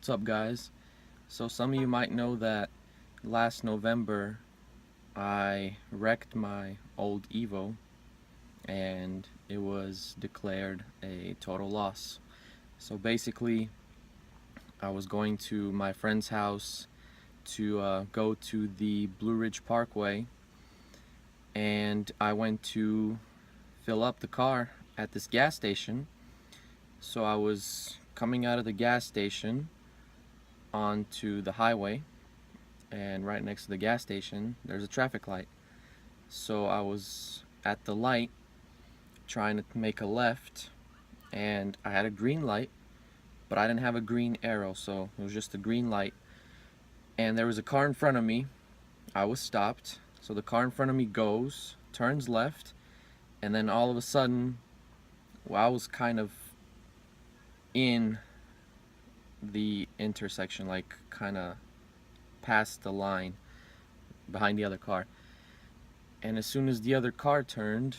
What's up, guys? So some of you might know that last November I wrecked my old Evo and it was declared a total loss. So basically I was going to my friend's house to go to the Blue Ridge Parkway, and I went to fill up the car at this gas station. So I was coming out of the gas station onto the highway, and right next to the gas station there's a traffic light. So I was at the light trying to make a left, and I had a green light, but I didn't have a green arrow, so it was just a green light. And there was a car in front of me. I was stopped, so the car in front of me turns left, and then all of a sudden, well, I was kind of in the intersection, like kind of past the line behind the other car. And as soon as the other car turned,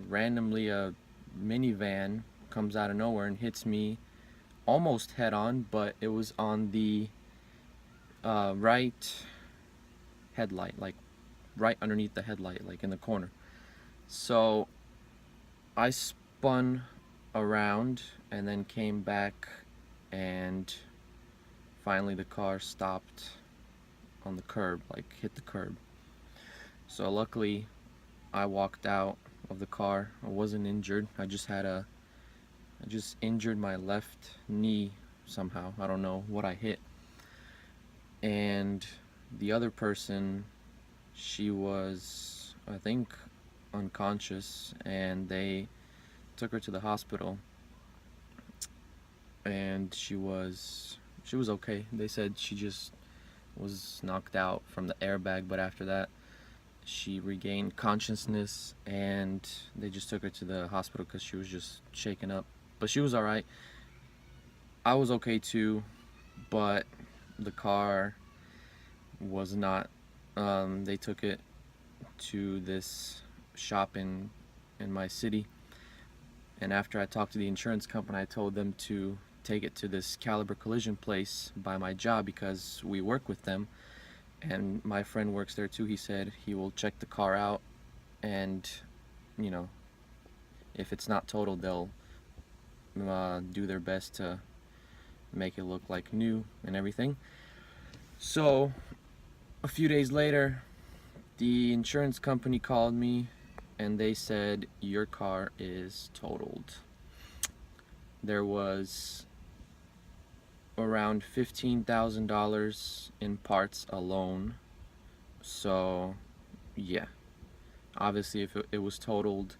randomly a minivan comes out of nowhere and hits me almost head on, but it was on the right headlight, like right underneath the headlight, like in the corner. So I spun around and then came back, and finally the car stopped on the curb, like hit the curb. So luckily I walked out of the car. I wasn't injured. I just injured my left knee somehow. I don't know what I hit. And the other person, she was, I think, unconscious, and they took her to the hospital, and she was okay. They said she just was knocked out from the airbag, but after that she regained consciousness, and they just took her to the hospital because she was just shaken up. But she was alright. I was okay too, but the car was not. They took it to this shop in my city, and after I talked to the insurance company, I told them to take it to this Caliber Collision place by my job because we work with them, and my friend works there too. He said he will check the car out, and you know, if it's not totaled, they'll do their best to make it look like new and everything. So a few days later, the insurance company called me and they said your car is totaled. There was around $15,000 in parts alone. So yeah, obviously if it was totaled,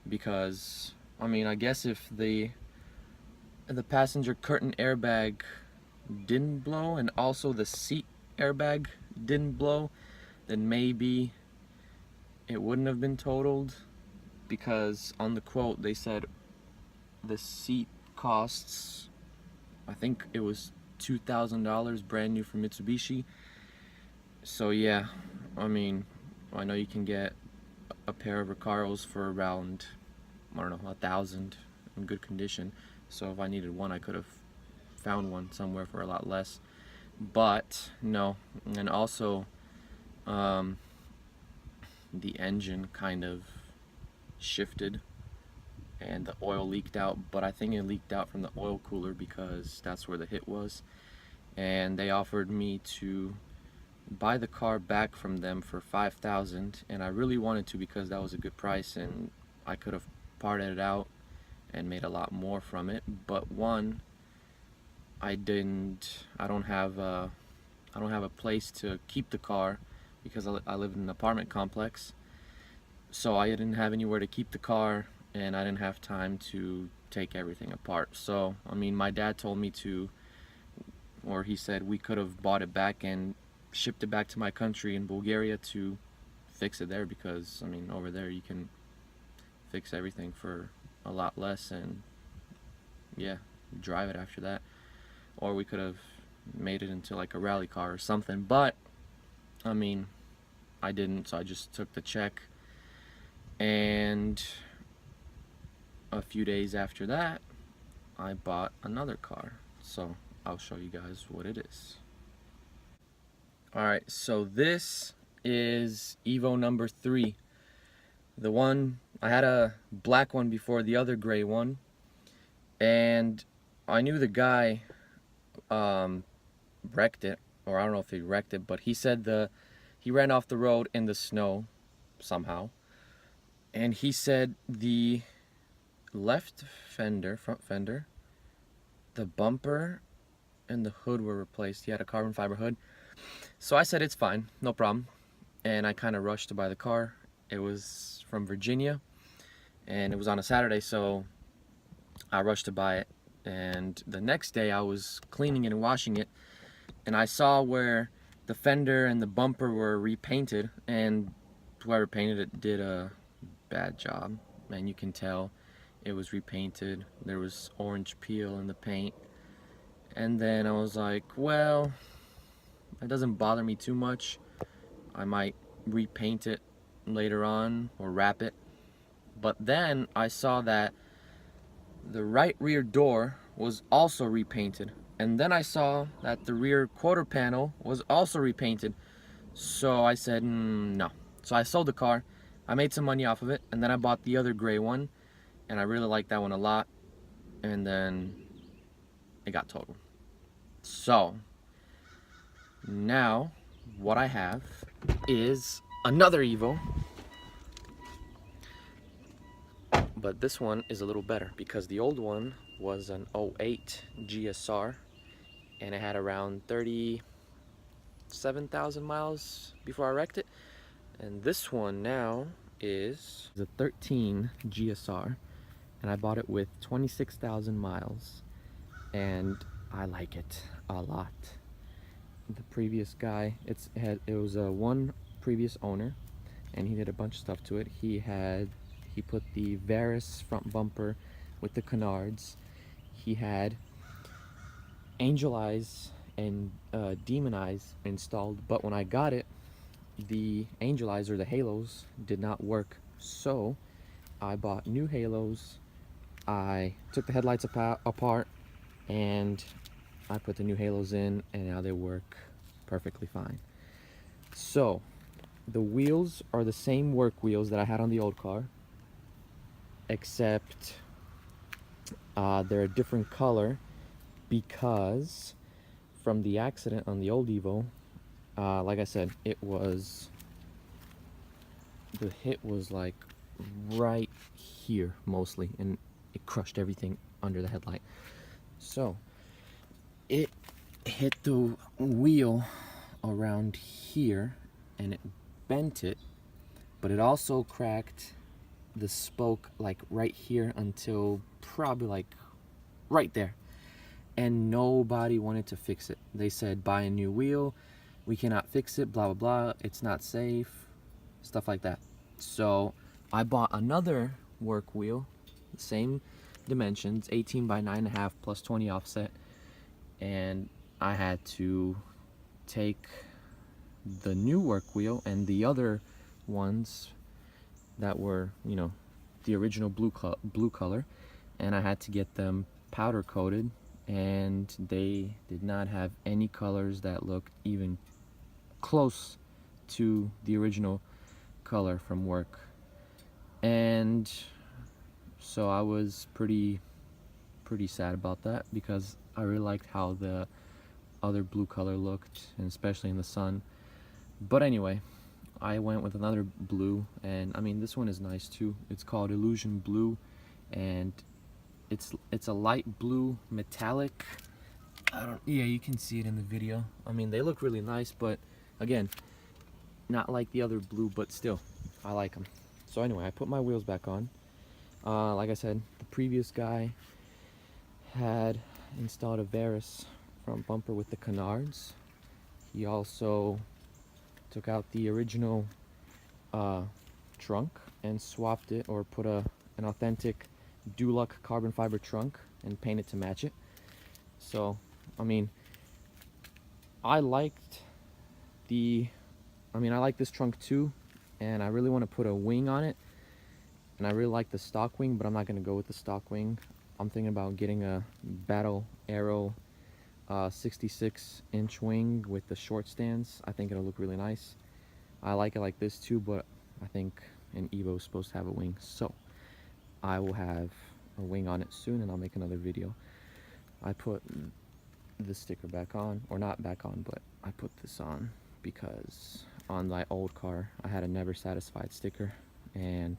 because I mean, I guess if the passenger curtain airbag didn't blow and also the seat airbag didn't blow, then maybe it wouldn't have been totaled, because on the quote they said the seat costs, I think it was $2,000 brand new from Mitsubishi. So yeah, I mean, I know you can get a pair of Recaros for around, I don't know, 1,000 in good condition. So if I needed one, I could have found one somewhere for a lot less. But no. And also the engine kind of shifted and the oil leaked out, but I think it leaked out from the oil cooler because that's where the hit was. And they offered me to buy the car back from them for $5,000, and I really wanted to because that was a good price and I could have parted it out and made a lot more from it. But one, I don't have a place to keep the car because I live in an apartment complex. So I didn't have anywhere to keep the car, and I didn't have time to take everything apart. So, I mean, my dad told me to, or he said we could have bought it back and shipped it back to my country in Bulgaria to fix it there, because, I mean, over there you can fix everything for a lot less and, yeah, drive it after that. Or we could have made it into like a rally car or something, but, I mean, I didn't, so I just took the check. And a few days after that, I bought another car. So I'll show you guys what it is. Alright, so this is Evo number 3. The one, I had a black one before, the other gray one, and I knew the guy wrecked it, or I don't know if he wrecked it, but he said he ran off the road in the snow somehow, and he said the left fender, front fender, the bumper, and the hood were replaced. He had a carbon fiber hood. So I said it's fine, no problem, and I kind of rushed to buy the car. It was from Virginia, and it was on a Saturday, so I rushed to buy it. And the next day I was cleaning it and washing it, and I saw where the fender and the bumper were repainted, and whoever painted it did a bad job. Man, you can tell it was repainted. There was orange peel in the paint. And then I was like, well, it doesn't bother me too much. I might repaint it later on or wrap it. But then I saw that the right rear door was also repainted, and then I saw that the rear quarter panel was also repainted. So I said no. So I sold the car, I made some money off of it, and then I bought the other gray one, and I really liked that one a lot, and then it got totaled. So now what I have is another Evo, but this one is a little better because the old one was an 08 GSR, and it had around 37,000 miles before I wrecked it. And this one now is the 13 GSR, and I bought it with 26,000 miles, and I like it a lot. The previous guy, it was one previous owner, and he did a bunch of stuff to it. He put the Varis front bumper with the canards. He had angel eyes and demon eyes installed, but when I got it, the angel eyes, or the halos, did not work. So I bought new halos. I took the headlights apart, and I put the new halos in, and now they work perfectly fine. So the wheels are the same work wheels that I had on the old car, except they're a different color because from the accident on the old Evo, like I said, the hit was like right here mostly, and it crushed everything under the headlight. So it hit the wheel around here and it bent it, but it also cracked the spoke like right here until probably like right there, and nobody wanted to fix it. They said, buy a new wheel, we cannot fix it, blah blah blah, it's not safe, stuff like that. So I bought another work wheel, the same dimensions, 18 by 9.5 plus 20 offset, and I had to take the new work wheel and the other ones that were, you know, the original blue color, and I had to get them powder coated, and they did not have any colors that looked even close to the original color from work. And so I was pretty sad about that because I really liked how the other blue color looked, and especially in the sun. But anyway, I went with another blue, and I mean, this one is nice too. It's called Illusion Blue, and it's a light blue metallic. Yeah, you can see it in the video. I mean, they look really nice, but again, not like the other blue, but still, I like them. So anyway, I put my wheels back on. Like I said, the previous guy had installed a Varis front bumper with the canards. He also took out the original trunk and swapped it, or put an authentic Duluck carbon fiber trunk and painted to match it. So I mean, I like this trunk too, and I really want to put a wing on it, and I really like the stock wing, but I'm not going to go with the stock wing. I'm thinking about getting a Battle Arrow 66-inch wing with the short stands. I think it'll look really nice. I like it like this too, but I think an Evo is supposed to have a wing, so I will have a wing on it soon, and I'll make another video. I put the sticker back on, or not back on, but I put this on because on my old car I had a never satisfied sticker, and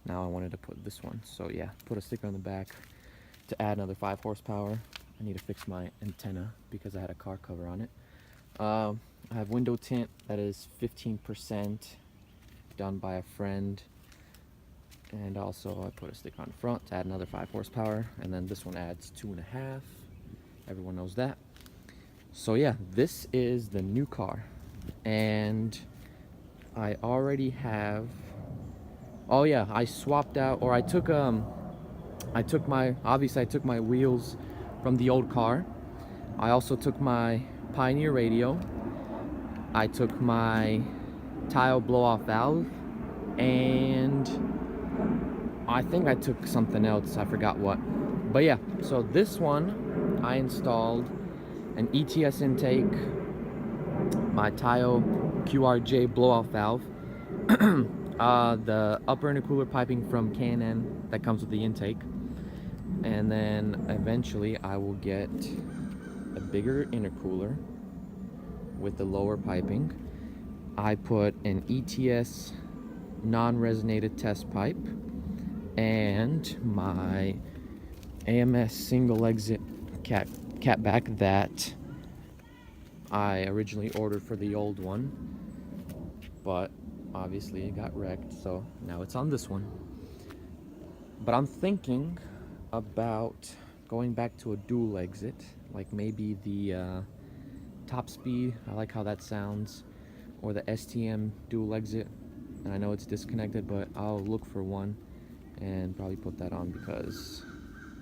now I wanted to put this one. So yeah, put a sticker on the back to add another 5 horsepower. I need to fix my antenna because I had a car cover on it. I have window tint that is 15% done by a friend, and also I put a sticker on the front to add another 5 horsepower, and then this one adds 2.5. Everyone knows that. So yeah, this is the new car, and I already have, oh yeah, I swapped out, or I took my wheels from the old car. I also took my Pioneer radio. I took my tile blow-off valve, and I think I took something else, I forgot what. But yeah, so this one I installed an ETS intake, my Tile QRJ blow-off valve, the upper intercooler piping from K&N that comes with the intake, and then eventually I will get a bigger intercooler with the lower piping. I put an ETS non-resonated test pipe and my AMS single exit catback that I originally ordered for the old one, but obviously it got wrecked, so now it's on this one. But I'm thinking about going back to a dual exit, like maybe the Top Speed, I like how that sounds, or the STM dual exit. And I know it's disconnected, but I'll look for one and probably put that on, because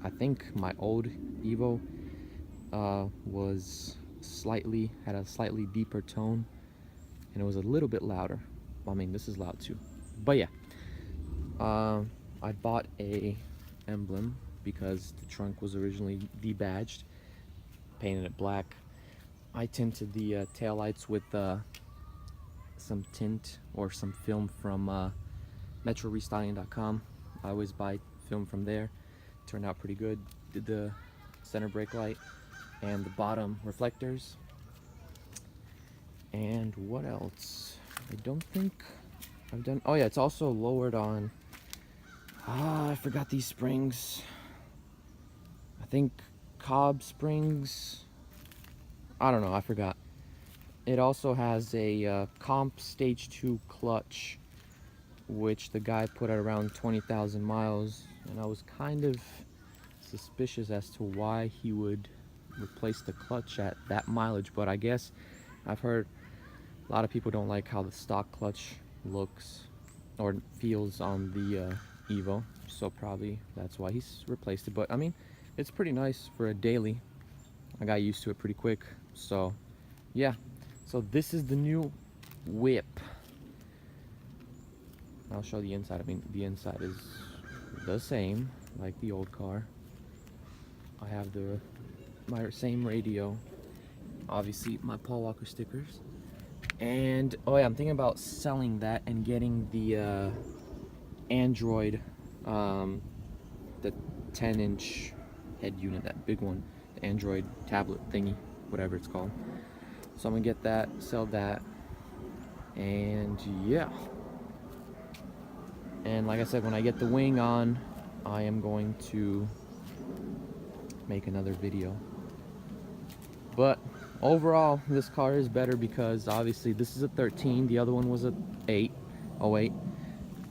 I think my old Evo had a slightly deeper tone, and it was a little bit louder. I mean, this is loud too. But yeah, I bought a emblem because the trunk was originally debadged, painted it black. I tinted the taillights with some tint or some film from MetroRestyling.com. I always buy film from there. Turned out pretty good. Did the center brake light and the bottom reflectors. And what else? I don't think I've done. Oh yeah, it's also lowered on. I forgot these springs. I think Cobb springs. I don't know, I forgot. It also has a comp stage 2 clutch, which the guy put at around 20,000 miles, and I was kind of suspicious as to why he would replace the clutch at that mileage, but I guess I've heard a lot of people don't like how the stock clutch looks or feels on the Evo, so probably that's why he's replaced it. But I mean, it's pretty nice for a daily. I got used to it pretty quick, so yeah. So this is the new whip. I'll show the inside. I mean, the inside is the same like the old car. I have my same radio, obviously my Paul Walker stickers, and oh yeah, I'm thinking about selling that and getting the Android, the 10-inch head unit, that big one, the Android tablet thingy, whatever it's called. So I'm gonna get that, sell that, and yeah. And like I said, when I get the wing on, I am going to make another video. But overall, this car is better because obviously this is a 13, the other one was a 08,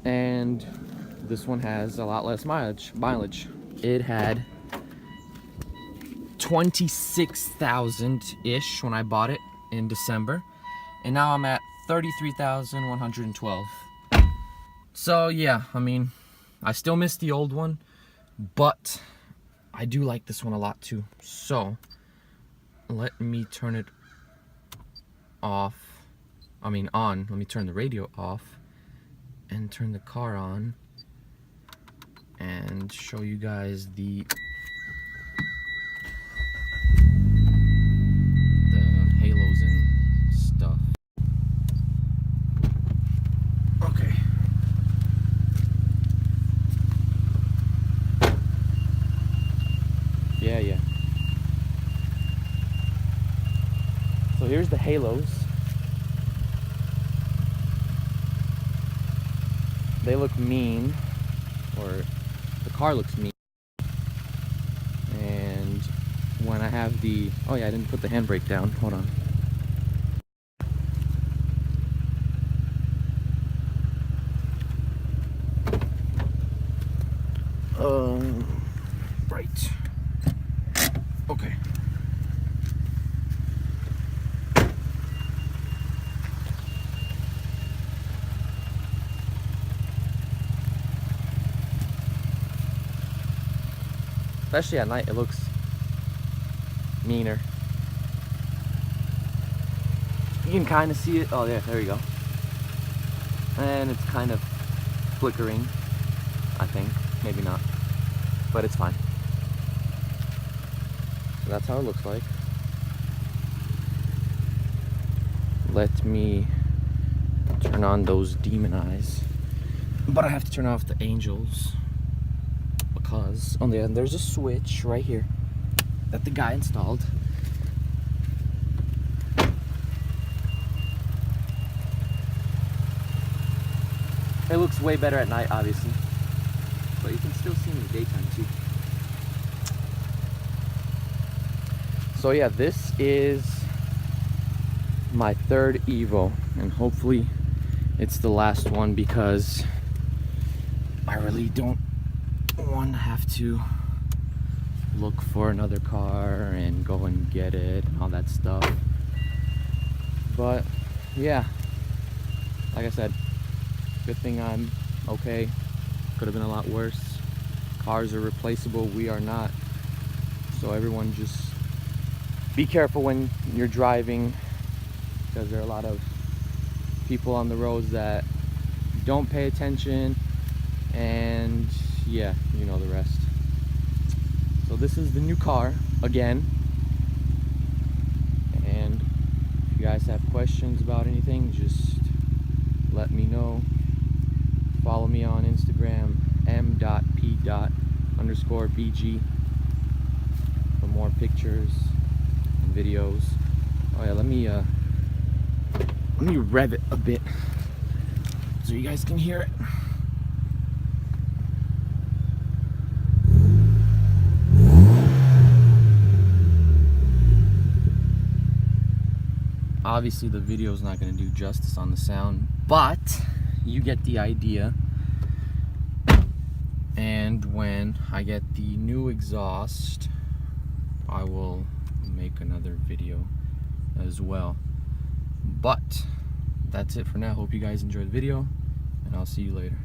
and this one has a lot less mileage. It had 26,000-ish when I bought it in December, and now I'm at 33,112. So yeah, I mean, I still miss the old one, but I do like this one a lot too. So let me turn it on. Let me turn the radio off and turn the car on and show you guys the So here's the halos. They look mean, or the car looks mean. And when I have the, oh yeah, I didn't put the handbrake down. Hold on. Right. Okay. Especially at night, it looks meaner. You can kind of see it. Oh yeah, there you go. And it's kind of flickering, I think. Maybe not, but it's fine. So that's how it looks like. Let me turn on those demon eyes. But I have to turn off the angels because on the end there's a switch right here that the guy installed. It looks way better at night, obviously, but you can still see in the daytime too. So yeah, this is my third Evo, and hopefully it's the last one because I really don't want to have to look for another car and go and get it and all that stuff. But yeah, like I said, good thing I'm okay. Could have been a lot worse. Cars are replaceable, we are not. So everyone just be careful when you're driving, because there are a lot of people on the roads that don't pay attention, and yeah, you know the rest. So this is the new car again, and if you guys have questions about anything, just let me know. Follow me on Instagram, m.p._bg, for more pictures and videos. Oh yeah, let me rev it a bit so you guys can hear it. Obviously the video is not going to do justice on the sound, but you get the idea. And when I get the new exhaust, I will make another video as well. But that's it for now. Hope you guys enjoyed the video, and I'll see you later.